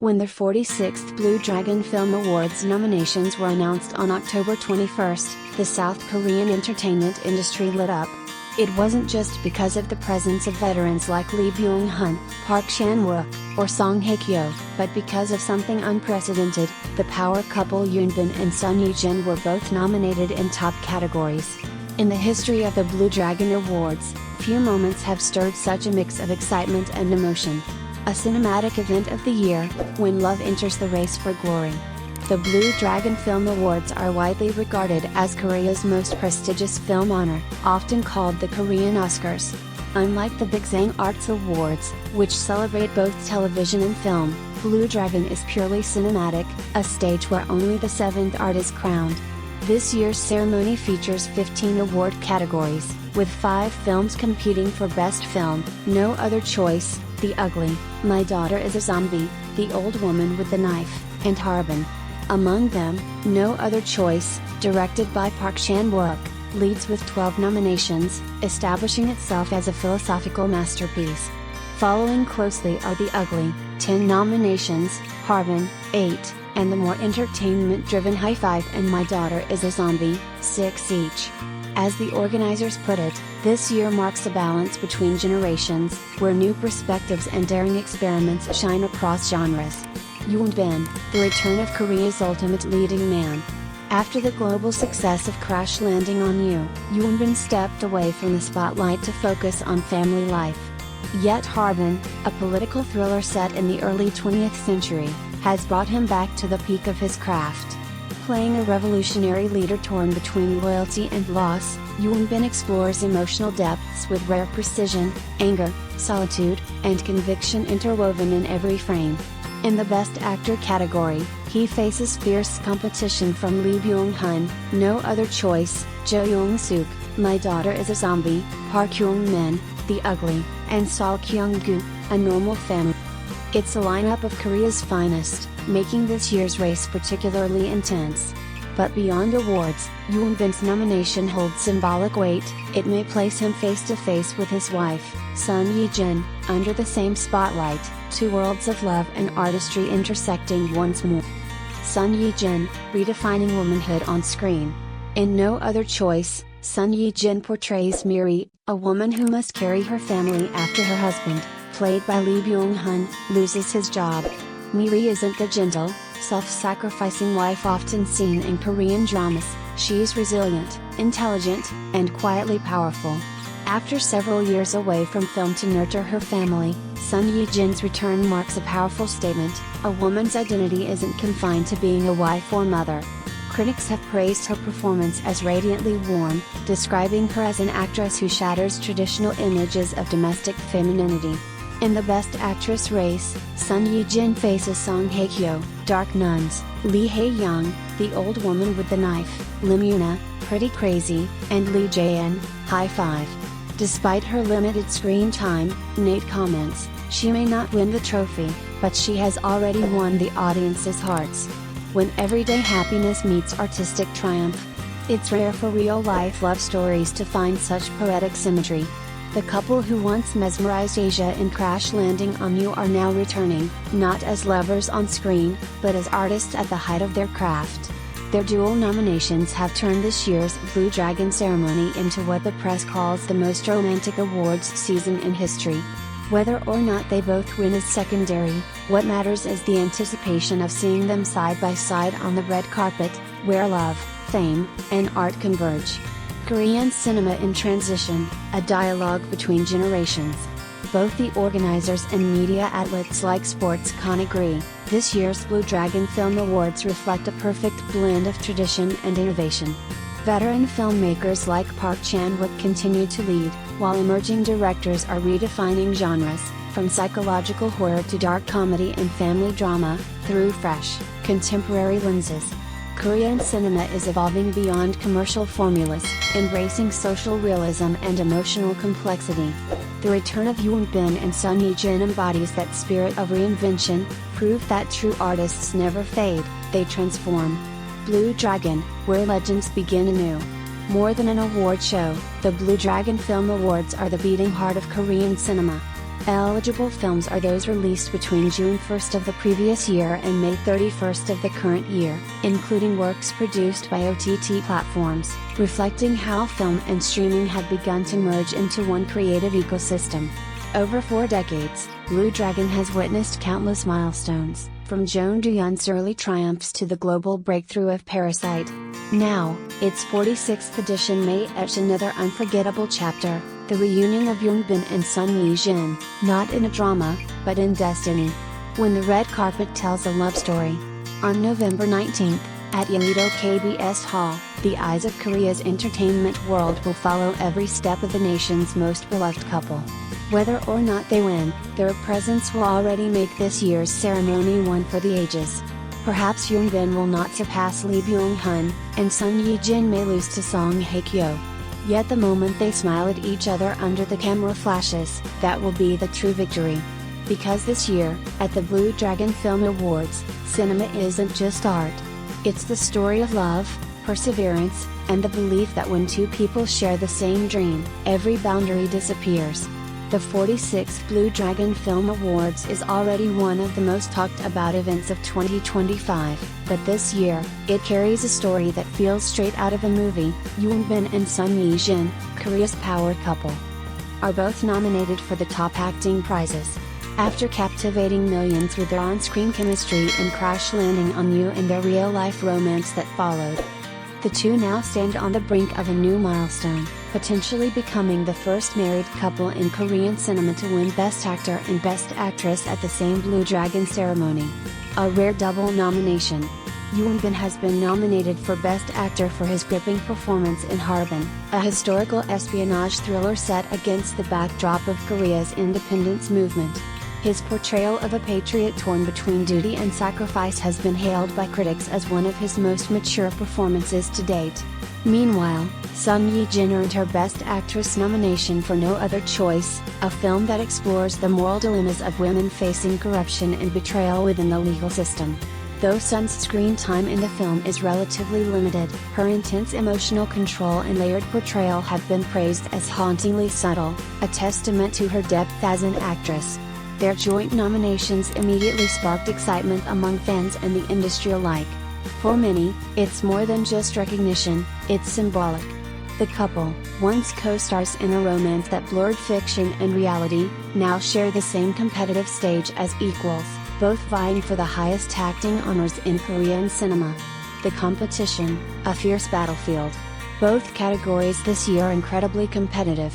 When the 46th Blue Dragon Film Awards nominations were announced on October 21st, the South Korean entertainment industry lit up. It wasn't just because of the presence of veterans like Lee Byung-hun, Park Chan-wook, or Song Hye-kyo, but because of something unprecedented. The power couple Hyun and Son Ye Jin were both nominated in top categories. In the history of the Blue Dragon Awards, few moments have stirred such a mix of excitement and emotion. A cinematic event of the year, when love enters the race for glory. The Blue Dragon Film Awards are widely regarded as Korea's most prestigious film honor, often called the Korean Oscars. Unlike the Big Arts Awards, which celebrate both television and film, Blue Dragon is purely cinematic, a stage where only the seventh art is crowned. This year's ceremony features 15 award categories, with 5 films competing for Best Film: No Other Choice, The Ugly, My Daughter is a Zombie, The Old Woman with the Knife, and Harbin. Among them, No Other Choice, directed by Park Chan-wook, leads with 12 nominations, establishing itself as a philosophical masterpiece. Following closely are The Ugly, 10 nominations, Harbin, 8, and the more entertainment-driven High Five and My Daughter is a Zombie, 6 each. As the organizers put it, this year marks a balance between generations, where new perspectives and daring experiments shine across genres. Hyun, the return of Korea's ultimate leading man. After the global success of Crash Landing on You, Hyun stepped away from the spotlight to focus on family life. Yet Harbin, a political thriller set in the early 20th century, has brought him back to the peak of his craft. Playing a revolutionary leader torn between loyalty and loss, Hyun explores emotional depths with rare precision, anger, solitude, and conviction interwoven in every frame. In the Best Actor category, he faces fierce competition from Lee Byung-hun, No Other Choice, Jo Young-suk, My Daughter is a Zombie, Park Hyung-min, The Ugly, and Seo Kyung-gu, A Normal Family. It's a lineup of Korea's finest, making this year's race particularly intense. But beyond awards, Hyun's nomination holds symbolic weight. It may place him face to face with his wife, Son Ye Jin, under the same spotlight, 2 worlds of love and artistry intersecting once more. Son Ye Jin, redefining womanhood on screen. In No Other Choice, Son Ye Jin portrays Miri, a woman who must carry her family after her husband, played by Lee Byung-hun, loses his job. Miri isn't the gentle, self-sacrificing wife often seen in Korean dramas. She's resilient, intelligent, and quietly powerful. After several years away from film to nurture her family, Son Ye Jin's return marks a powerful statement. A woman's identity isn't confined to being a wife or mother. Critics have praised her performance as radiantly warm, describing her as an actress who shatters traditional images of domestic femininity. In the Best Actress race, Son Ye Jin faces Song Hye-kyo, Dark Nuns, Lee Hae-young, The Old Woman with the Knife, Lim Yuna, Pretty Crazy, and Lee Jae-in, High Five. Despite her limited screen time, Nate comments, she may not win the trophy, but she has already won the audience's hearts. When everyday happiness meets artistic triumph. It's rare for real-life love stories to find such poetic symmetry. The couple who once mesmerized Asia in Crash Landing on You are now returning, not as lovers on screen, but as artists at the height of their craft. Their dual nominations have turned this year's Blue Dragon ceremony into what the press calls the most romantic awards season in history. Whether or not they both win is secondary. What matters is the anticipation of seeing them side by side on the red carpet, where love, fame, and art converge. Korean Cinema in Transition, a dialogue between generations. Both the organizers and media outlets like Sportscon agree, this year's Blue Dragon Film Awards reflect a perfect blend of tradition and innovation. Veteran filmmakers like Park Chan-wook continue to lead, while emerging directors are redefining genres, from psychological horror to dark comedy and family drama, through fresh, contemporary lenses. Korean cinema is evolving beyond commercial formulas, embracing social realism and emotional complexity. The return of Hyun and Son Ye Jin embodies that spirit of reinvention, proof that true artists never fade, they transform. Blue Dragon, where legends begin anew. More than an award show, the Blue Dragon Film Awards are the beating heart of Korean cinema. Eligible films are those released between June 1st of the previous year and May 31st of the current year, including works produced by OTT platforms, reflecting how film and streaming have begun to merge into one creative ecosystem. Over 4 decades, Blue Dragon has witnessed countless milestones, from Jeon Do-yeon's early triumphs to the global breakthrough of Parasite. Now, its 46th edition may etch another unforgettable chapter, the reunion of Hyun and son Ye Jin, not in a drama, but in destiny. When the red carpet tells a love story. On November 19th, at Yeouido KBS Hall, the eyes of Korea's entertainment world will follow every step of the nation's most beloved couple. Whether or not they win, their presence will already make this year's ceremony one for the ages. Perhaps Hyun will not surpass Lee Byung-hun, and son Yi Jin may lose to Song Hye-kyo. Yet the moment they smile at each other under the camera flashes, that will be the true victory. Because this year, at the Blue Dragon Film Awards, cinema isn't just art. It's the story of love, perseverance, and the belief that when two people share the same dream, every boundary disappears. The 46th Blue Dragon Film Awards is already one of the most talked about events of 2025, but this year, it carries a story that feels straight out of a movie. Hyun and son Yi Jin, Korea's power couple, are both nominated for the top acting prizes. After captivating millions with their on-screen chemistry and crash landing on you and their real-life romance that followed, the two now stand on the brink of a new milestone, potentially becoming the first married couple in Korean cinema to win Best Actor and Best Actress at the same Blue Dragon ceremony. A rare double nomination. Hyun has been nominated for Best Actor for his gripping performance in Harbin, a historical espionage thriller set against the backdrop of Korea's independence movement. His portrayal of a patriot torn between duty and sacrifice has been hailed by critics as one of his most mature performances to date. Meanwhile, Son Ye Jin earned her Best Actress nomination for No Other Choice, a film that explores the moral dilemmas of women facing corruption and betrayal within the legal system. Though Sun's screen time in the film is relatively limited, her intense emotional control and layered portrayal have been praised as hauntingly subtle, a testament to her depth as an actress. Their joint nominations immediately sparked excitement among fans and the industry alike. For many, it's more than just recognition, it's symbolic. The couple, once co-stars in a romance that blurred fiction and reality, now share the same competitive stage as equals, both vying for the highest acting honors in Korean cinema. The competition, a fierce battlefield. Both categories this year are incredibly competitive.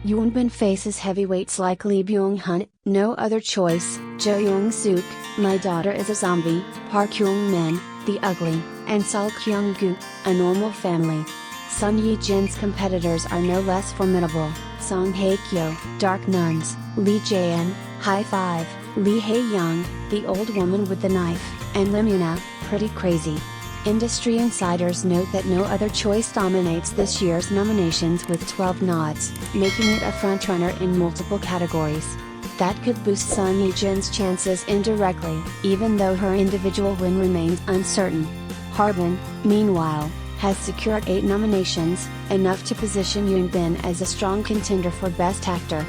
Hyun faces heavyweights like Lee Byung-hun, No Other Choice, Jo Young-suk, My Daughter is a Zombie, Park Hyung-min, The Ugly, and Sol Kyung-gu, A Normal Family. Son Ye Jin's competitors are no less formidable: Song Hye-kyo, Dark Nuns, Lee Jae-in, High Five, Lee Hae-young, The Old Woman with the Knife, and Lim Yuna, Pretty Crazy. Industry insiders note that No Other Choice dominates this year's nominations with 12 nods, making it a frontrunner in multiple categories. That could boost Son Ye Jin's chances indirectly, even though her individual win remains uncertain. Harbin, meanwhile, has secured 8 nominations, enough to position Hyun as a strong contender for Best Actor.